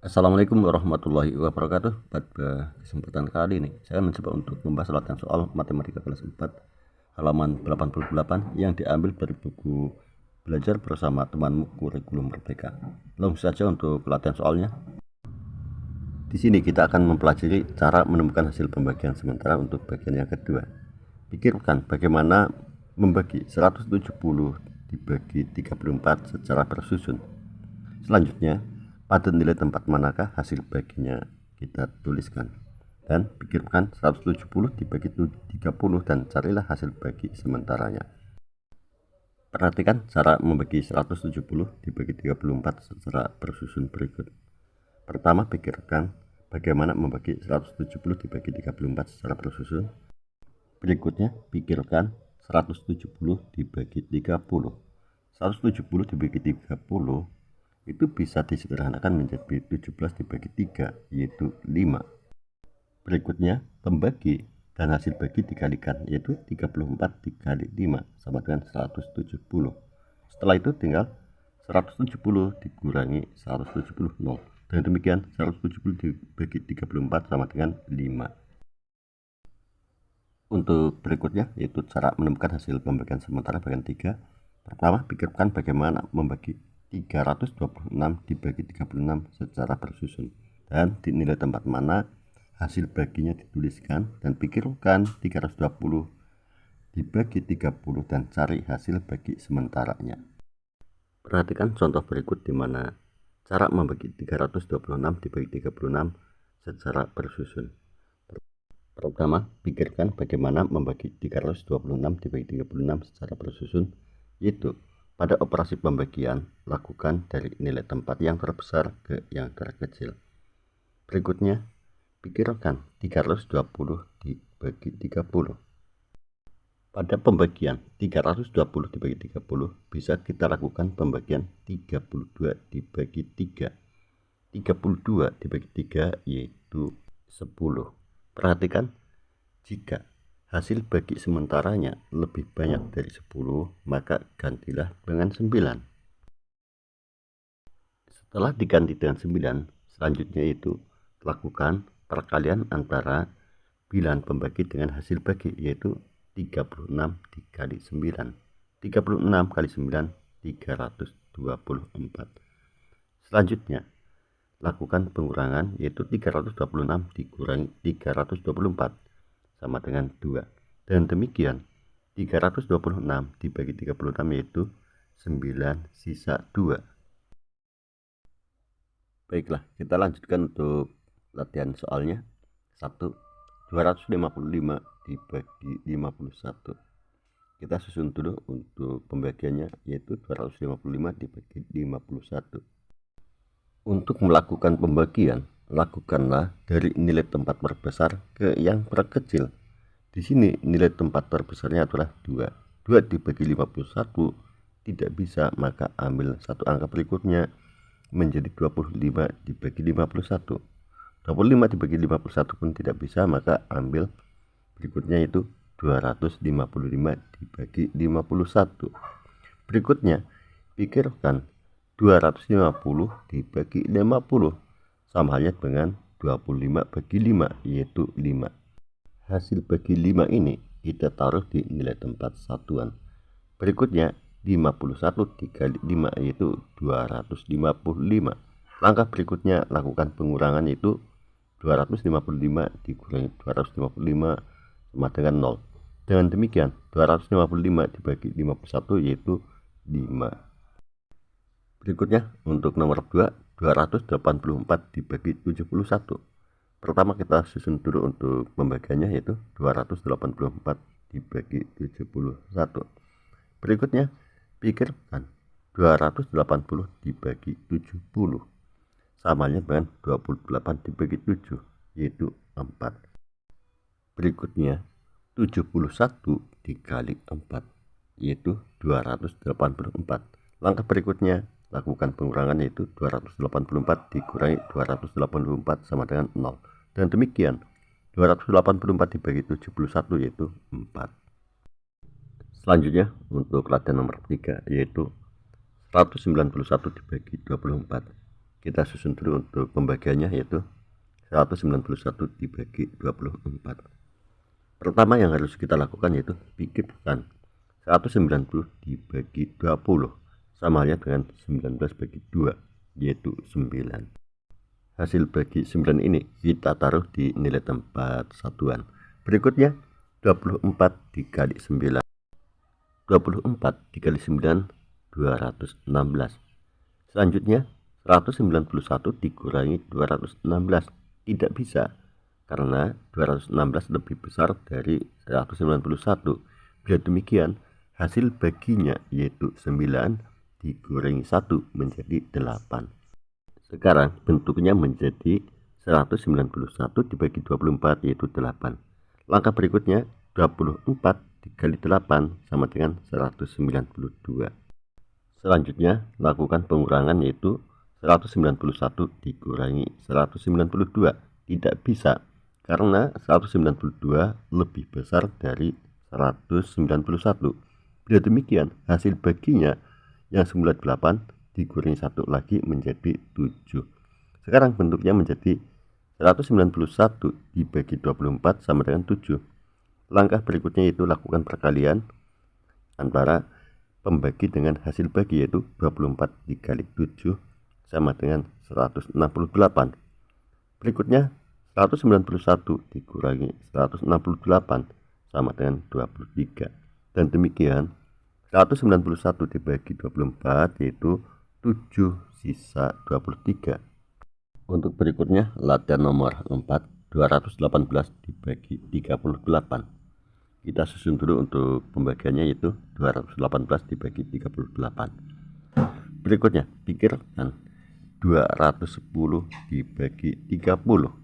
Assalamualaikum warahmatullahi wabarakatuh. Pada kesempatan kali ini saya mencoba untuk membahas latihan soal matematika kelas 4 halaman 88 yang diambil dari buku Belajar Bersama Temanmu Kurikulum Merdeka. Langsung saja untuk latihan soalnya. Di sini kita akan mempelajari cara menemukan hasil pembagian sementara untuk bagian yang kedua. Pikirkan bagaimana membagi 170 dibagi 34 secara bersusun. Selanjutnya, pada nilai tempat manakah hasil baginya kita tuliskan. Dan pikirkan 170 dibagi 30 dan carilah hasil bagi sementaranya. Perhatikan cara membagi 170 dibagi 34 secara bersusun berikut. Pertama, pikirkan bagaimana membagi 170 dibagi 34 secara bersusun. Berikutnya, pikirkan 170 dibagi 30. 170 dibagi 30 itu bisa disederhanakan menjadi 17 dibagi 3, yaitu 5. Berikutnya, pembagi dan hasil bagi dikalikan, yaitu 34 dikali 5 sama dengan 170. Setelah itu tinggal 170 dikurangi 170, 0. Dan demikian 170 dibagi 34 sama dengan 5. Untuk berikutnya, yaitu cara menemukan hasil pembagian sementara bagian 3. Pertama, pikirkan bagaimana membagi 326 dibagi 36 secara bersusun dan di nilai tempat mana hasil baginya dituliskan, dan pikirkan 320 dibagi 30 dan cari hasil bagi sementaranya. Perhatikan contoh berikut di mana cara membagi 326 dibagi 36 secara bersusun. Pertama, pikirkan bagaimana membagi 326 dibagi 36 secara bersusun, yaitu pada operasi pembagian, lakukan dari nilai tempat yang terbesar ke yang terkecil. Berikutnya, pikirkan 320 dibagi 30. Pada pembagian 320 dibagi 30, bisa kita lakukan pembagian 32 dibagi 3. 32 dibagi 3 yaitu 10. Perhatikan, jika hasil bagi sementaranya lebih banyak dari 10, maka gantilah dengan 9. Setelah diganti dengan 9, selanjutnya itu lakukan perkalian antara bilangan pembagi dengan hasil bagi, yaitu 36 dikali 9. 36 kali 9, 324. Selanjutnya, lakukan pengurangan, yaitu 326 dikurangi 324 sama dengan 2. Dan demikian 326 dibagi 36 yaitu 9 sisa 2. Baiklah, kita lanjutkan untuk latihan soalnya. 1. 255 dibagi 51. Kita susun dulu untuk pembagiannya, yaitu 255 dibagi 51. Untuk melakukan pembagian, lakukanlah dari nilai tempat terbesar ke yang terkecil. Di sini nilai tempat terbesarnya adalah 2. 2 dibagi 51 tidak bisa, maka ambil satu angka berikutnya menjadi 25 dibagi 51. 25 dibagi 51 pun tidak bisa, maka ambil berikutnya itu 255 dibagi 51. Berikutnya, pikirkan 250 dibagi 50 sama halnya dengan 25 bagi 5, yaitu 5. Hasil bagi 5 ini kita taruh di nilai tempat satuan. Berikutnya 51 dikali 5 yaitu 255. Langkah berikutnya lakukan pengurangan, yaitu 255 dikurangi 255 sama dengan 0. Dengan demikian 255 dibagi 51 yaitu 5. Berikutnya untuk nomor 2, 284 dibagi 71. Pertama kita susun dulu untuk pembagiannya, yaitu 284 dibagi 71. Berikutnya pikirkan 280 dibagi 70 sama halnya dengan 28 dibagi 7 yaitu 4. Berikutnya 71 dikali 4 yaitu 284. Langkah berikutnya lakukan pengurangan, yaitu 284 dikurangi 284 sama dengan 0. Dan demikian 284 dibagi 71 yaitu 4. Selanjutnya untuk latihan nomor 3, yaitu 191 dibagi 24. Kita susun dulu untuk pembagiannya, yaitu 191 dibagi 24. Pertama yang harus kita lakukan yaitu pikirkan 190 dibagi 20 sama halnya dengan 19 bagi 2, yaitu 9. Hasil bagi 9 ini kita taruh di nilai tempat satuan. Berikutnya 24 dikali 9. 24 dikali 9 216. Selanjutnya 191 dikurangi 216. Tidak bisa, karena 216 lebih besar dari 191. Bila demikian, hasil baginya yaitu 9 dikurangi 1 menjadi 8. Sekarang bentuknya menjadi 191 dibagi 24, yaitu 8. Langkah berikutnya 24 dikali 8 sama dengan 192. Selanjutnya lakukan pengurangan, yaitu 191 dikurangi 192. Tidak bisa, karena 192 lebih besar dari 191. Bila demikian, hasil baginya yang semula 8 dikurangi 1 lagi menjadi 7. Sekarang bentuknya menjadi 191 dibagi 24 sama dengan 7. Langkah berikutnya yaitu lakukan perkalian antara pembagi dengan hasil bagi, yaitu 24 dikali 7 sama dengan 168. Berikutnya 191 dikurangi 168 sama dengan 23. Dan demikian 191 dibagi 24 yaitu 7 sisa 23. Untuk berikutnya latihan nomor 4, 218 dibagi 38. Kita susun dulu untuk pembagiannya, yaitu 218 dibagi 38. Berikutnya pikirkan 210 dibagi 30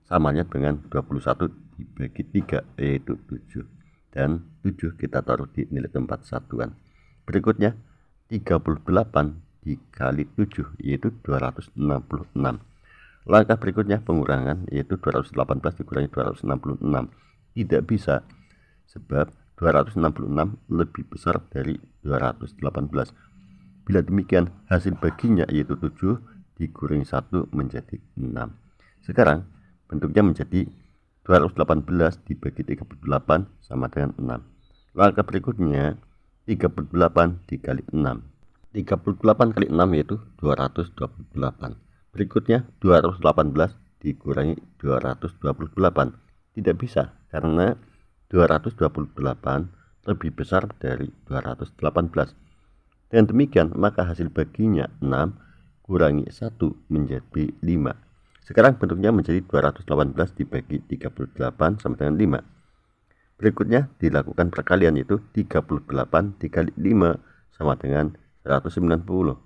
samanya dengan 21 dibagi 3, yaitu 7. Dan 7 kita taruh di nilai tempat satuan. Berikutnya 38 dikali 7, yaitu 266. Langkah berikutnya pengurangan, yaitu 218 dikurangi 266. Tidak bisa, sebab 266 lebih besar dari 218. Bila demikian, hasil baginya yaitu 7 dikurangi 1 menjadi 6. Sekarang bentuknya menjadi 218 dibagi 38 sama dengan 6. Langkah berikutnya 38 dikali 6. 38 kali 6 yaitu 228. Berikutnya 218 dikurangi 228. Tidak bisa, karena 228 lebih besar dari 218. Dengan demikian, maka hasil baginya 6 kurangi 1 menjadi 5. Sekarang bentuknya menjadi 218 dibagi 38 sama dengan 5. Berikutnya dilakukan perkalian, yaitu 38 dikali 5 sama dengan 190.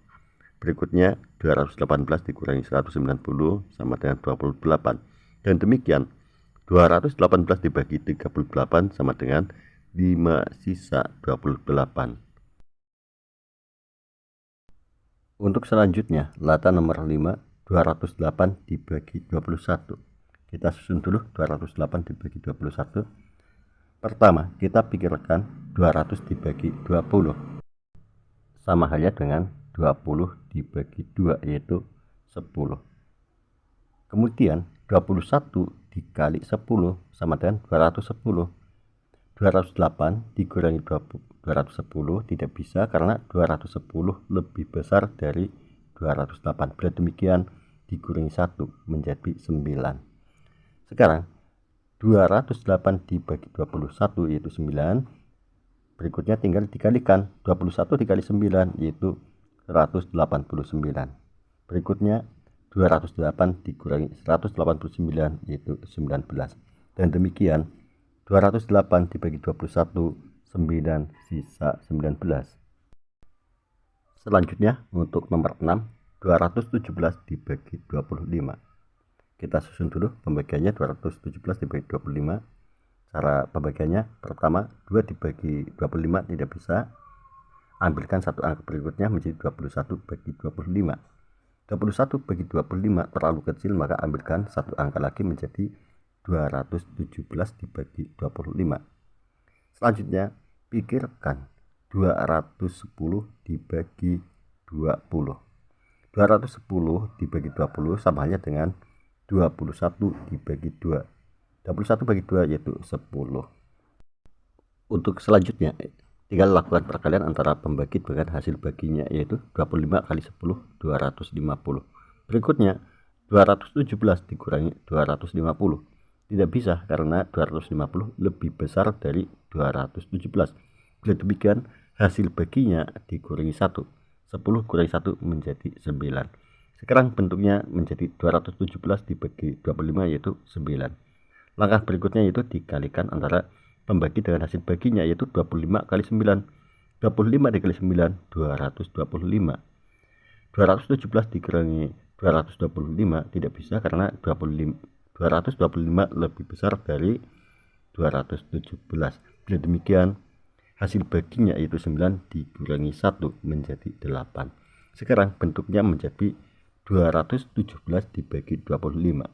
Berikutnya 218 dikurangi 190 sama dengan 28. Dan demikian 218 dibagi 38 sama dengan 5 sisa 28. Untuk selanjutnya, latihan nomor 5, 208 dibagi 21. Kita susun dulu 208 dibagi 21. Pertama, kita pikirkan 200 dibagi 20. Sama halnya dengan 20 dibagi 2, yaitu 10. Kemudian 21 dikali 10 sama dengan 210. 208 dikurangi 210 tidak bisa, karena 210 lebih besar dari 208. Bila demikian dikurangi 1 menjadi 9. Sekarang 208 dibagi 21 yaitu 9. Berikutnya tinggal dikalikan 21 dikali 9 yaitu 189. Berikutnya 208 dikurangi 189 yaitu 19. Dan demikian 208 dibagi 21, 9 sisa 19. Selanjutnya untuk nomor 6, 217 dibagi 25. Kita susun dulu pembagiannya. 217 dibagi 25. Cara pembagiannya, pertama 2 dibagi 25 tidak bisa. Ambilkan satu angka berikutnya menjadi 21 bagi 25. 21 bagi 25 terlalu kecil, maka ambilkan satu angka lagi menjadi 217 dibagi 25. Selanjutnya pikirkan 210 dibagi 20. 210 dibagi 20 sama halnya dengan 21 dibagi 2. 21 bagi 2 yaitu 10. Untuk selanjutnya, tinggal lakukan perkalian antara pembagi dengan hasil baginya, yaitu 25 kali 10, 250. Berikutnya, 217 dikurangi 250. Tidak bisa karena 250 lebih besar dari 217. Bila demikian, hasil baginya dikurangi 1. 10 kurangi 1 menjadi 9. Sekarang bentuknya menjadi 217 dibagi 25 yaitu 9. Langkah berikutnya yaitu dikalikan antara pembagi dengan hasil baginya, yaitu 25 kali 9. 25 dikali 9, 225. 217 dikurangi 225 tidak bisa karena 225 lebih besar dari 217. Bila demikian, hasil baginya yaitu 9 dikurangi 1 menjadi 8. Sekarang bentuknya menjadi 217 dibagi 25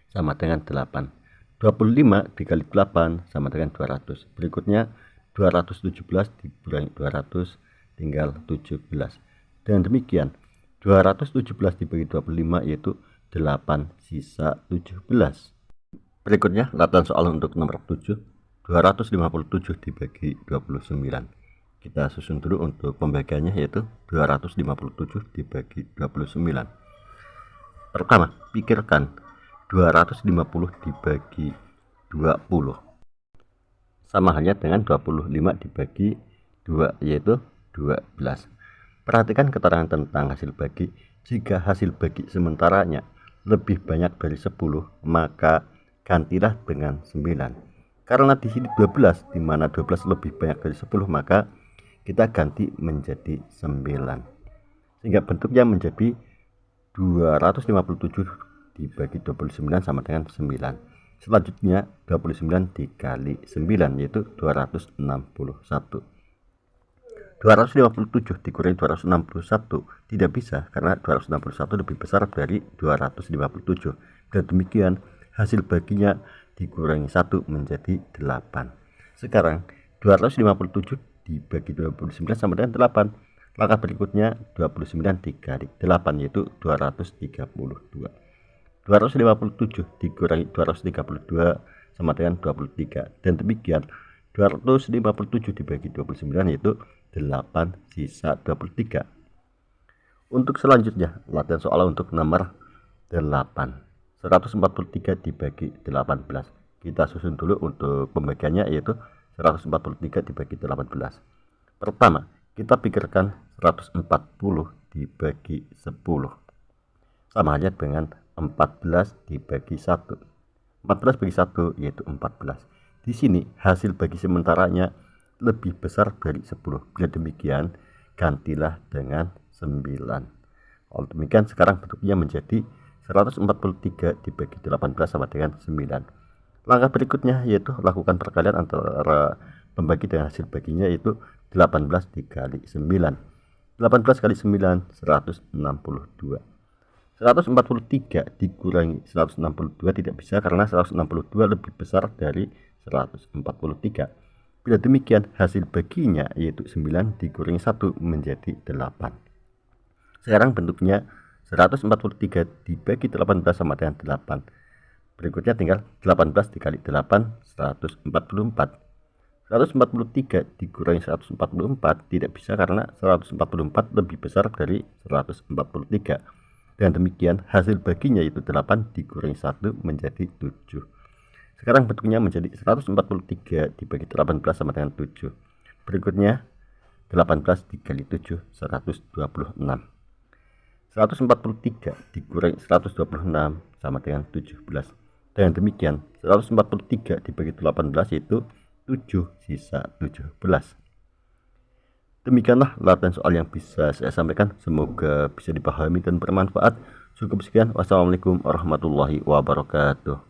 sama dengan 8. 25 dikali 8 sama dengan 200. Berikutnya 217 dikurangi 200 tinggal 17. Dengan demikian 217 dibagi 25 yaitu 8 sisa 17. Berikutnya latihan soal untuk nomor 7. 257 dibagi 29. Kita susun dulu untuk pembagiannya, yaitu 257 dibagi 29. Pertama, pikirkan 250 dibagi 20 sama halnya dengan 25 dibagi 2 yaitu 12. Perhatikan keterangan tentang hasil bagi. Jika hasil bagi sementaranya lebih banyak dari 10, maka gantilah dengan 9. Karena di sini 12, di mana 12 lebih banyak dari 10, maka kita ganti menjadi 9. Sehingga bentuknya menjadi 257 dibagi 29 sama dengan 9. Selanjutnya 29 dikali 9 yaitu 261. 257 dikurangi 261 tidak bisa karena 261 lebih besar dari 257. Dan demikian hasil baginya dikurangi 1 menjadi 8. Sekarang 257 dibagi 29 sama dengan 8. Langkah berikutnya 29 dikali 8 yaitu 232. 257 dikurangi 232 sama dengan 23. Dan demikian 257 dibagi 29 yaitu 8 sisa 23. Untuk selanjutnya latihan soal untuk nomor 8. 143 dibagi 18. Kita susun dulu untuk pembagiannya, yaitu 143 dibagi 18. Pertama, kita pikirkan 140 dibagi 10 sama halnya dengan 14 dibagi 1. 14 bagi 1 yaitu 14. Di sini hasil bagi sementaranya lebih besar dari 10. Bila demikian, gantilah dengan 9. Kalau demikian, sekarang bentuknya menjadi 143 dibagi 18 sama dengan 9. Langkah berikutnya yaitu lakukan perkalian antara pembagi dengan hasil baginya, yaitu 18 dikali 9. 18 kali 9, 162. 143 dikurangi 162 tidak bisa karena 162 lebih besar dari 143. Bila demikian, hasil baginya yaitu 9 dikurangi 1 menjadi 8. Sekarang bentuknya 143 dibagi 18 sama dengan 8. Berikutnya tinggal 18 dikali 8, 144. 143 dikurangi 144 tidak bisa karena 144 lebih besar dari 143. Dan demikian hasil baginya yaitu 8 dikurangi 1 menjadi 7. Sekarang bentuknya menjadi 143 dibagi 18 sama dengan 7. Berikutnya 18 dikali 7, 126. 143 dikurangi 126 sama dengan 17. Dan demikian 143 dibagi 18 yaitu 7 sisa 17. Demikianlah latihan soal yang bisa saya sampaikan. Semoga bisa dipahami dan bermanfaat. Cukup sekian. Wassalamualaikum warahmatullahi wabarakatuh.